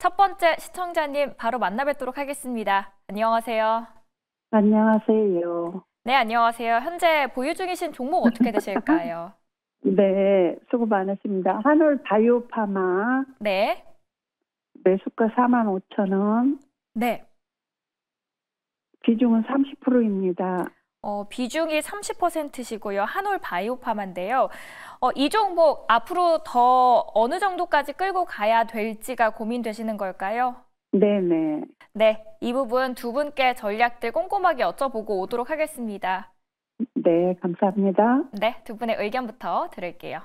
첫 번째 시청자님 바로 만나 뵙도록 하겠습니다. 안녕하세요. 안녕하세요. 네, 안녕하세요. 현재 보유 중이신 종목 어떻게 되실까요? 네, 수고 많으십니다. 한올 바이오파마 네. 매수가 45,000원, 네. 비중은 30%입니다. 비중이 30%시고요. 한올 바이오파마인데요. 이 종목 앞으로 더 어느 정도까지 끌고 가야 될지가 고민되시는 걸까요? 네네. 네, 이 부분 두 분께 전략들 꼼꼼하게 여쭤보고 오도록 하겠습니다. 네, 감사합니다. 네, 두 분의 의견부터 들을게요.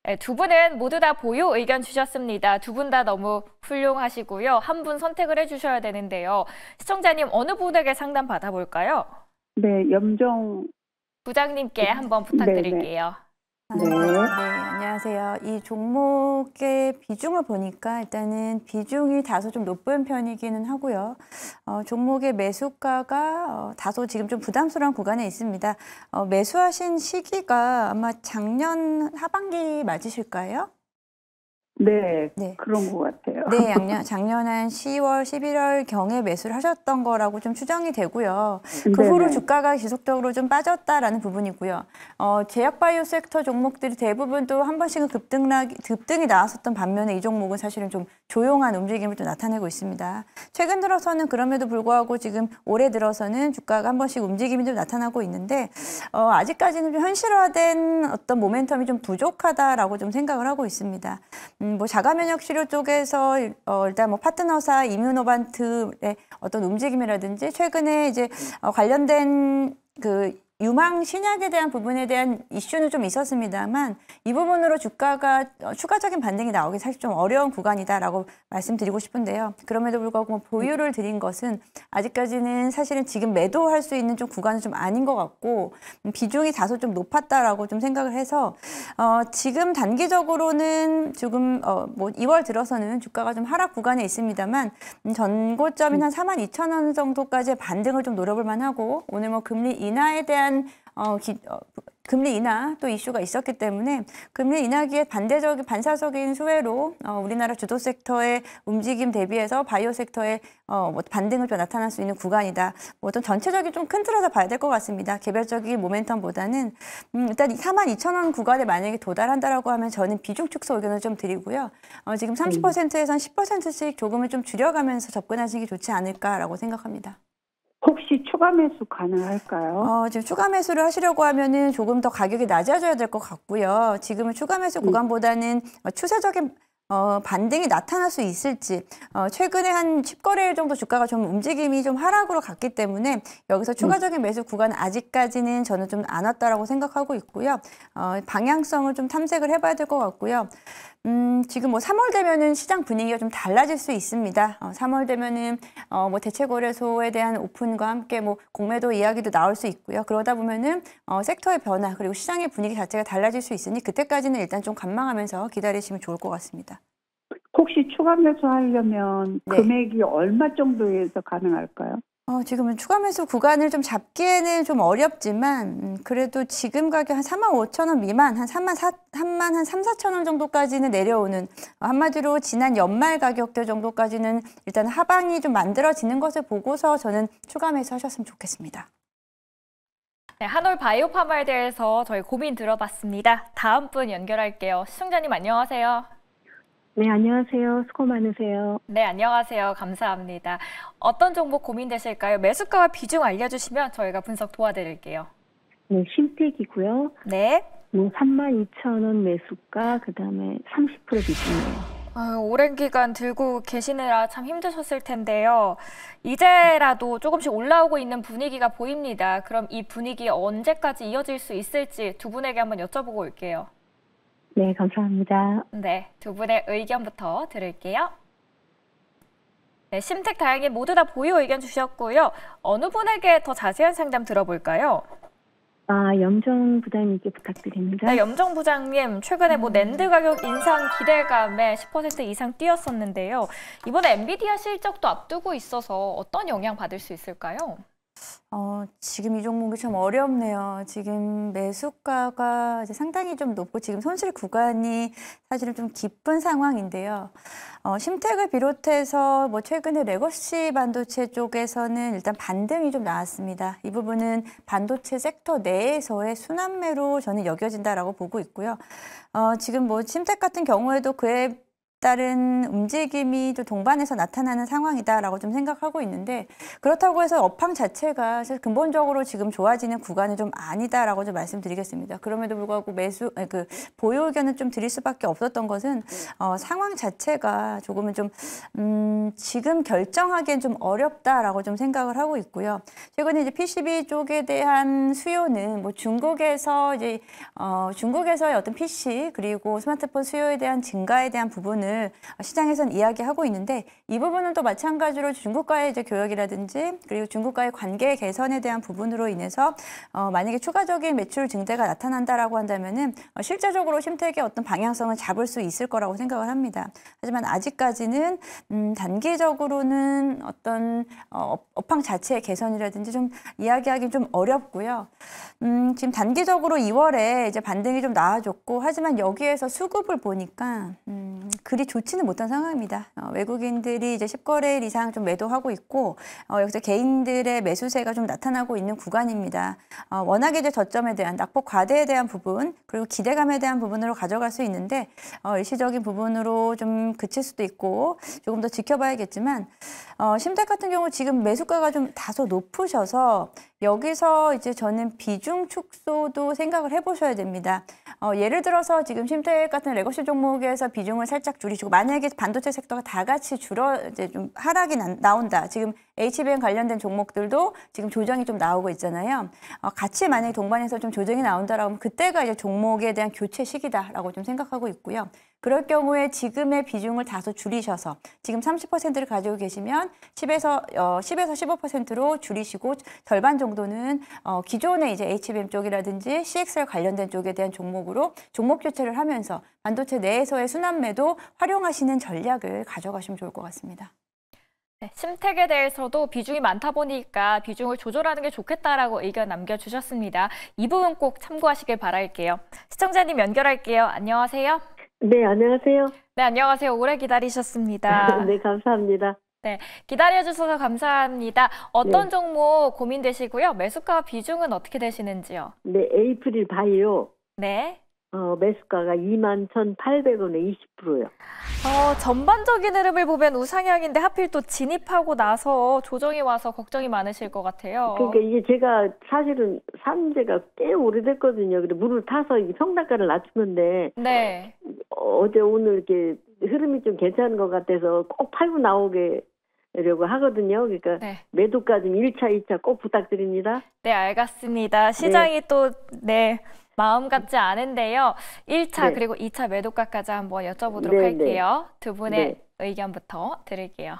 네, 두 분은 모두 다 보유 의견 주셨습니다. 두 분 다 너무 훌륭하시고요. 한 분 선택을 해주셔야 되는데요. 시청자님 어느 분에게 상담 받아볼까요? 네, 염정 부장님께 한번 부탁드릴게요. 네. 네, 안녕하세요. 이 종목의 비중을 보니까 일단은 비중이 다소 좀 높은 편이기는 하고요. 종목의 매수가가 다소 지금 좀 부담스러운 구간에 있습니다. 매수하신 시기가 아마 작년 하반기 맞으실까요? 네, 네. 그런 것 같아요. 네, 작년 한 10월, 11월 경에 매수를 하셨던 거라고 좀 추정이 되고요. 그 네네. 후로 주가가 지속적으로 좀 빠졌다라는 부분이고요. 제약바이오 섹터 종목들이 대부분 또 한 번씩은 급등이 나왔었던 반면에 이 종목은 사실은 좀 조용한 움직임을 또 나타내고 있습니다. 최근 들어서는 그럼에도 불구하고 지금 올해 들어서는 주가가 한 번씩 움직임이 좀 나타나고 있는데 아직까지는 좀 현실화된 어떤 모멘텀이 좀 부족하다라고 좀 생각을 하고 있습니다. 뭐 자가면역 치료 쪽에서 일단 뭐 파트너사 이뮤노반트의 어떤 움직임이라든지 최근에 이제 관련된 그 유망 신약에 대한 부분에 대한 이슈는 좀 있었습니다만 이 부분으로 주가가 추가적인 반등이 나오기 사실 좀 어려운 구간이다라고 말씀드리고 싶은데요. 그럼에도 불구하고 뭐 보유를 드린 것은 아직까지는 사실은 지금 매도할 수 있는 좀 구간은 좀 아닌 것 같고 비중이 다소 좀 높았다라고 좀 생각을 해서 지금 단기적으로는 지금 뭐 2월 들어서는 주가가 좀 하락 구간에 있습니다만 전고점인 한 42,000원 정도까지의 반등을 좀 노려볼 만하고 오늘 뭐 금리 인하에 대한 금리 인하 또 이슈가 있었기 때문에 금리 인하기에 반사적인 수혜로 우리나라 주도 섹터의 움직임 대비해서 바이오 섹터의 뭐 반등을 좀 나타날 수 있는 구간이다. 뭐 어떤 전체적인 좀 큰 틀에서 봐야 될 것 같습니다. 개별적인 모멘텀보다는 일단 42,000원 구간에 만약에 도달한다라고 하면 저는 비중 축소 의견을 좀 드리고요. 지금 30%에서 한 10%씩 조금은 좀 줄여가면서 접근하시는 게 좋지 않을까라고 생각합니다. 혹시 추가 매수 가능할까요? 지금 추가 매수를 하시려고 하면은 조금 더 가격이 낮아져야 될 것 같고요. 지금은 추가 매수 구간보다는 추세적인 반등이 나타날 수 있을지 최근에 한 10거래일 정도 주가가 좀 움직임이 좀 하락으로 갔기 때문에 여기서 추가적인 매수 구간은 아직까지는 저는 좀 안 왔다라고 생각하고 있고요. 방향성을 좀 탐색을 해봐야 될 것 같고요. 지금 뭐 3월 되면은 시장 분위기가 좀 달라질 수 있습니다. 3월 되면은 뭐 대체거래소에 대한 오픈과 함께 뭐 공매도 이야기도 나올 수 있고요. 그러다 보면은 섹터의 변화 그리고 시장의 분위기 자체가 달라질 수 있으니 그때까지는 일단 좀 관망하면서 기다리시면 좋을 것 같습니다. 혹시 추가 매수하려면 네. 금액이 얼마 정도에서 가능할까요? 지금은 추가 매수 구간을 좀 잡기에는 좀 어렵지만 그래도 지금 가격 한 45,000원 미만 한 34,000원 정도까지는 내려오는 한마디로 지난 연말 가격대 정도까지는 일단 하방이 좀 만들어지는 것을 보고서 저는 추가 매수 하셨으면 좋겠습니다. 네, 한올 바이오파마에 대해서 저희 고민 들어봤습니다. 다음 분 연결할게요. 시청자님 안녕하세요. 네, 안녕하세요. 수고 많으세요. 네, 안녕하세요. 감사합니다. 어떤 종목 고민되실까요? 매수가와 비중 알려주시면 저희가 분석 도와드릴게요. 네, 신택이고요. 네. 32,000원 매수가, 그다음에 30% 비중이에요. 오랜 기간 들고 계시느라 참 힘드셨을 텐데요. 이제라도 조금씩 올라오고 있는 분위기가 보입니다. 그럼 이 분위기 언제까지 이어질 수 있을지 두 분에게 한번 여쭤보고 올게요. 네, 감사합니다. 네, 두 분의 의견부터 들을게요. 네, 심택 다양님 모두 다 보유 의견 주셨고요. 어느 분에게 더 자세한 상담 들어볼까요? 염정 부장님께 부탁드립니다. 네, 염정 부장님, 최근에 뭐 낸드 가격 인상 기대감에 10% 이상 뛰었었는데요. 이번에 엔비디아 실적도 앞두고 있어서 어떤 영향 받을 수 있을까요? 지금 이 종목이 참 어렵네요. 지금 매수가가 이제 상당히 좀 높고 지금 손실 구간이 사실은 좀 깊은 상황인데요. 심텍을 비롯해서 뭐 최근에 레거시 반도체 쪽에서는 일단 반등이 좀 나왔습니다. 이 부분은 반도체 섹터 내에서의 순환매로 저는 여겨진다라고 보고 있고요. 지금 뭐 심텍 같은 경우에도 그에 따른 움직임이 또 동반해서 나타나는 상황이다라고 좀 생각하고 있는데 그렇다고 해서 업황 자체가 사실 근본적으로 지금 좋아지는 구간은 좀 아니다라고 좀 말씀드리겠습니다. 그럼에도 불구하고 보유 의견을 좀 드릴 수밖에 없었던 것은 상황 자체가 조금은 좀 지금 결정하기엔 좀 어렵다라고 좀 생각을 하고 있고요. 최근에 이제 PCB 쪽에 대한 수요는 뭐 중국에서의 어떤 PC 그리고 스마트폰 수요에 대한 증가에 대한 부분을 시장에서는 이야기하고 있는데 이 부분은 또 마찬가지로 중국과의 이제 교역이라든지 그리고 중국과의 관계 개선에 대한 부분으로 인해서 만약에 추가적인 매출 증대가 나타난다라고 한다면은 실제적으로 심텍의 어떤 방향성을 잡을 수 있을 거라고 생각을 합니다. 하지만 아직까지는 단기적으로는 어떤 업황 자체의 개선이라든지 좀 이야기하기 좀 어렵고요. 지금 단기적으로 2월에 이제 반등이 좀 나아졌고 하지만 여기에서 수급을 보니까 그리 좋지는 못한 상황입니다. 외국인들이 이제 10거래일 이상 좀 매도하고 있고 여기서 개인들의 매수세가 좀 나타나고 있는 구간입니다. 워낙에 이제 저점에 대한 낙폭 과대에 대한 부분 그리고 기대감에 대한 부분으로 가져갈 수 있는데 일시적인 부분으로 좀 그칠 수도 있고 조금 더 지켜봐야겠지만 심텍 같은 경우 지금 매수가가 좀 다소 높으셔서 여기서 이제 저는 비중 축소도 생각을 해보셔야 됩니다. 예를 들어서 지금 심텍 같은 레거시 종목에서 비중을 살짝 줄이시고 만약에 반도체 섹터가 다 같이 이제 좀 하락이 나온다. 지금 HBM 관련된 종목들도 지금 조정이 좀 나오고 있잖아요. 같이 만약에 동반해서 좀 조정이 나온다라고 하면 그때가 이제 종목에 대한 교체 시기다라고 좀 생각하고 있고요. 그럴 경우에 지금의 비중을 다소 줄이셔서 지금 30%를 가지고 계시면 10에서 15%로 줄이시고 절반 정도는 기존의 이제 HBM 쪽이라든지 CXL 관련된 쪽에 대한 종목으로 종목 교체를 하면서 반도체 내에서의 순환매도 활용하시는 전략을 가져가시면 좋을 것 같습니다. 네, 심텍에 대해서도 비중이 많다 보니까 비중을 조절하는 게 좋겠다라고 의견 남겨주셨습니다. 이 부분 꼭 참고하시길 바랄게요. 시청자님 연결할게요. 안녕하세요. 네, 안녕하세요. 네, 안녕하세요. 오래 기다리셨습니다. 네, 감사합니다. 네, 기다려주셔서 감사합니다. 어떤 네. 종목 고민되시고요? 매수가 비중은 어떻게 되시는지요? 네, 에이프릴 바이오. 네. 매수가가 21,800원에 20%요. 전반적인 흐름을 보면 우상향인데 하필 또 진입하고 나서 조정이 와서 걱정이 많으실 것 같아요. 그러니까 이게 제가 사실은 산 지가 꽤 오래됐거든요. 그래 물을 타서 이 평단가를 낮추는데 네. 어제 오늘 이렇게 흐름이 좀 괜찮은 것 같아서 꼭 팔고 나오려고 하거든요. 그러니까 네. 매도가 좀 1차, 2차 꼭 부탁드립니다. 네, 알겠습니다. 시장이 또 마음 같지 않은데요. 1차 네. 그리고 2차 매도가까지 한번 여쭤보도록 네, 할게요. 두 분의 네. 의견부터 드릴게요.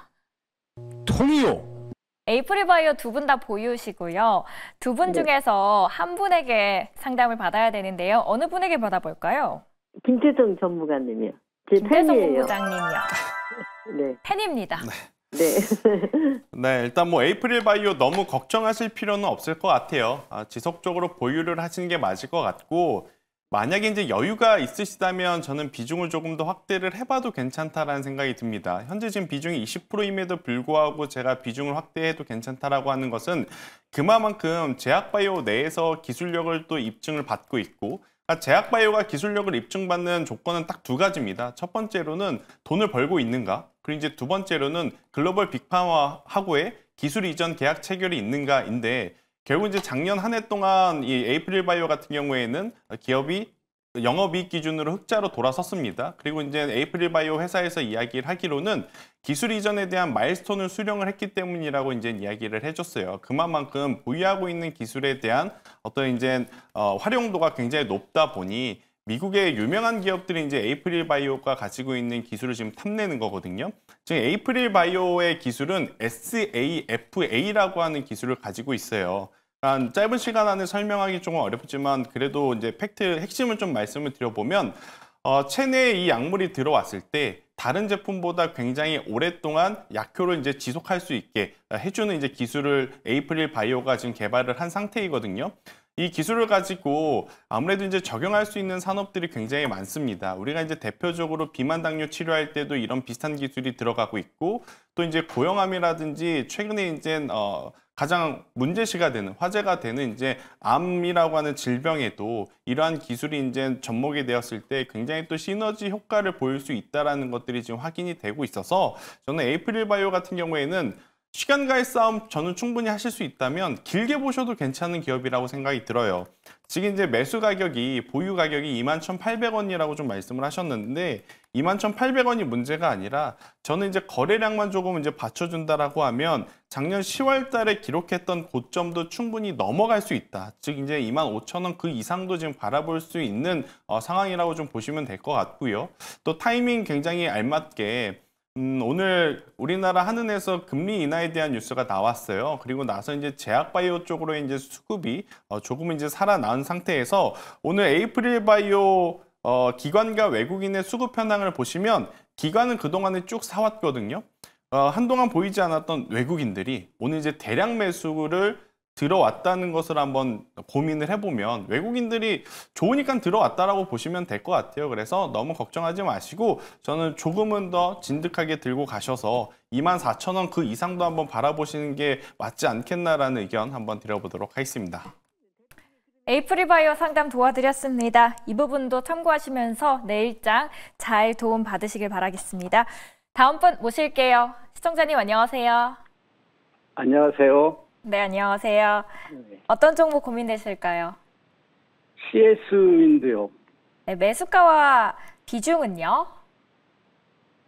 통이요. 에이프릴 바이오 두 분 다 보유시고요. 두 분 네. 중에서 한 분에게 상담을 받아야 되는데요. 어느 분에게 받아볼까요? 김태성 전무관님이요. 제 김태성 팬이에요. 본부장님이요. 네. 팬입니다. 네. 네, 일단 뭐 에이프릴 바이오 너무 걱정하실 필요는 없을 것 같아요. 지속적으로 보유를 하시는 게 맞을 것 같고 만약에 이제 여유가 있으시다면 저는 비중을 조금 더 확대를 해봐도 괜찮다라는 생각이 듭니다. 현재 지금 비중이 20%임에도 불구하고 제가 비중을 확대해도 괜찮다라고 하는 것은 그만큼 제약바이오 내에서 기술력을 또 입증을 받고 있고 제약바이오가 기술력을 입증받는 조건은 딱 두 가지입니다. 첫 번째로는 돈을 벌고 있는가, 그리고 이제 두 번째로는 글로벌 빅파마하고의 기술 이전 계약 체결이 있는가인데 결국 이제 작년 한 해 동안 이 에이프릴 바이오 같은 경우에는 기업이 영업이익 기준으로 흑자로 돌아섰습니다. 그리고 이제 에이프릴 바이오 회사에서 이야기를 하기로는 기술 이전에 대한 마일스톤을 수령을 했기 때문이라고 이제 이야기를 해줬어요. 그만큼 보유하고 있는 기술에 대한 어떤 이제 활용도가 굉장히 높다 보니 미국의 유명한 기업들이 이제 에이프릴 바이오가 가지고 있는 기술을 지금 탐내는 거거든요. 지금 에이프릴 바이오의 기술은 SAFA라고 하는 기술을 가지고 있어요. 짧은 시간 안에 설명하기 조금 어렵지만 그래도 이제 팩트 핵심을 좀 말씀을 드려보면 체내에 이 약물이 들어왔을 때 다른 제품보다 굉장히 오랫동안 약효를 이제 지속할 수 있게 해주는 이제 기술을 에이프릴 바이오가 지금 개발을 한 상태이거든요. 이 기술을 가지고 아무래도 이제 적용할 수 있는 산업들이 굉장히 많습니다. 우리가 이제 대표적으로 비만 당뇨 치료할 때도 이런 비슷한 기술이 들어가고 있고, 또 이제 고형암이라든지 최근에 이제 가장 문제시가 되는, 화제가 되는 이제 암이라고 하는 질병에도 이러한 기술이 이제 접목이 되었을 때 굉장히 또 시너지 효과를 보일 수 있다라는 것들이 지금 확인이 되고 있어서, 저는 에이프릴 바이오 같은 경우에는 시간과의 싸움 저는 충분히 하실 수 있다면 길게 보셔도 괜찮은 기업이라고 생각이 들어요. 지금 이제 매수 가격이, 보유 가격이 21,800원이라고 좀 말씀을 하셨는데, 21,800원이 문제가 아니라 저는 이제 거래량만 조금 이제 받쳐준다라고 하면 작년 10월 달에 기록했던 고점도 충분히 넘어갈 수 있다. 즉 이제 25,000원 그 이상도 지금 바라볼 수 있는 상황이라고 좀 보시면 될 것 같고요. 또 타이밍 굉장히 알맞게 오늘 우리나라 한은에서 금리 인하에 대한 뉴스가 나왔어요. 그리고 나서 이제 제약바이오 쪽으로 이제 수급이 조금 이제 살아난 상태에서 오늘 에이프릴 바이오 기관과 외국인의 수급 현황을 보시면, 기관은 그동안에 쭉 사왔거든요. 한동안 보이지 않았던 외국인들이 오늘 이제 대량 매수를 들어왔다는 것을 한번 고민을 해보면 외국인들이 좋으니까 들어왔다라고 보시면 될 것 같아요. 그래서 너무 걱정하지 마시고 저는 조금은 더 진득하게 들고 가셔서 24,000원 그 이상도 한번 바라보시는 게 맞지 않겠나라는 의견 한번 드려보도록 하겠습니다. 에이프릴 바이오 상담 도와드렸습니다. 이 부분도 참고하시면서 내일장 잘 도움 받으시길 바라겠습니다. 다음 분 모실게요. 시청자님 안녕하세요. 안녕하세요. 네, 안녕하세요. 어떤 종목 고민되실까요? CS 윈드요. 네, 매수가와 비중은요?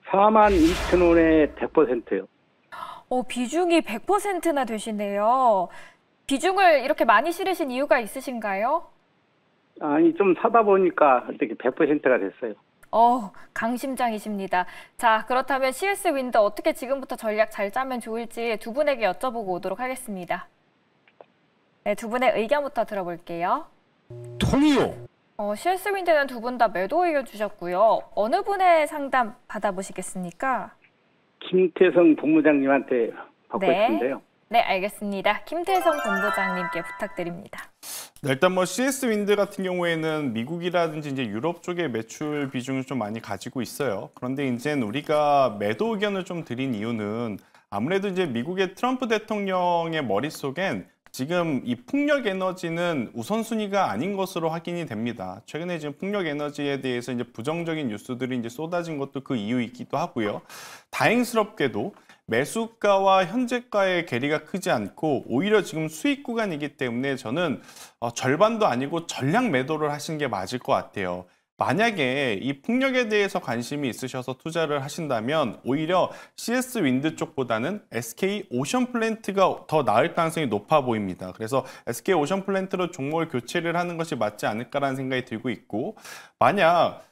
42,000원에 100%요. 비중이 100%나 되시네요. 비중을 이렇게 많이 실으신 이유가 있으신가요? 아니, 좀 사다 보니까 어떻게 100%가 됐어요. 강심장이십니다. 자, 그렇다면 CS 윈드 어떻게 지금부터 전략 잘 짜면 좋을지 두 분에게 여쭤보고 오도록 하겠습니다. 네, 두 분의 의견부터 들어볼게요. 통이요. CS 윈드는 두 분 다 매도 의견 주셨고요. 어느 분의 상담 받아보시겠습니까? 김태성 본부장님한테 받고 싶은데요. 네, 알겠습니다. 김태성 본부장님께 부탁드립니다. 네, 일단 뭐 CS 윈드 같은 경우에는 미국이라든지 이제 유럽 쪽의 매출 비중을 좀 많이 가지고 있어요. 그런데 이제 우리가 매도 의견을 좀 드린 이유는 아무래도 이제 미국의 트럼프 대통령의 머릿속엔 지금 이 풍력 에너지는 우선순위가 아닌 것으로 확인이 됩니다. 최근에 지금 풍력 에너지에 대해서 이제 부정적인 뉴스들이 이제 쏟아진 것도 그 이유이기도 하고요. 다행스럽게도 매수가와 현재가의 괴리가 크지 않고 오히려 지금 수익 구간이기 때문에 저는 절반도 아니고 전량 매도를 하시는 게 맞을 것 같아요. 만약에 이 풍력에 대해서 관심이 있으셔서 투자를 하신다면 오히려 CS 윈드 쪽보다는 SK 오션 플랜트가 더 나을 가능성이 높아 보입니다. 그래서 SK 오션 플랜트로 종목을 교체를 하는 것이 맞지 않을까라는 생각이 들고 있고, 만약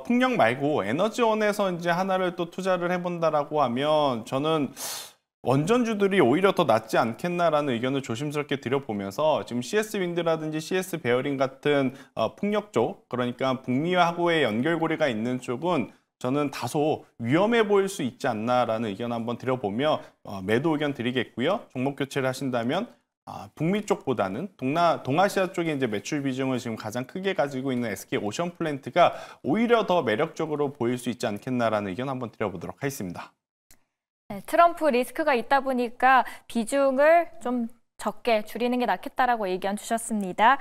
풍력 말고 에너지원에서 이제 하나를 또 투자를 해본다라고 하면 저는 원전주들이 오히려 더 낫지 않겠나라는 의견을 조심스럽게 드려보면서 지금 CS 윈드라든지 CS 베어링 같은 풍력 쪽, 그러니까 북미하고의 연결고리가 있는 쪽은 저는 다소 위험해 보일 수 있지 않나라는 의견 한번 드려보며 매도 의견 드리겠고요. 종목 교체를 하신다면 북미 쪽보다는 동아시아 쪽에 이제 매출 비중을 지금 가장 크게 가지고 있는 SK 오션 플랜트가 오히려 더 매력적으로 보일 수 있지 않겠나라는 의견 한번 드려보도록 하겠습니다. 네, 트럼프 리스크가 있다 보니까 비중을 좀 적게 줄이는 게 낫겠다라고 의견 주셨습니다.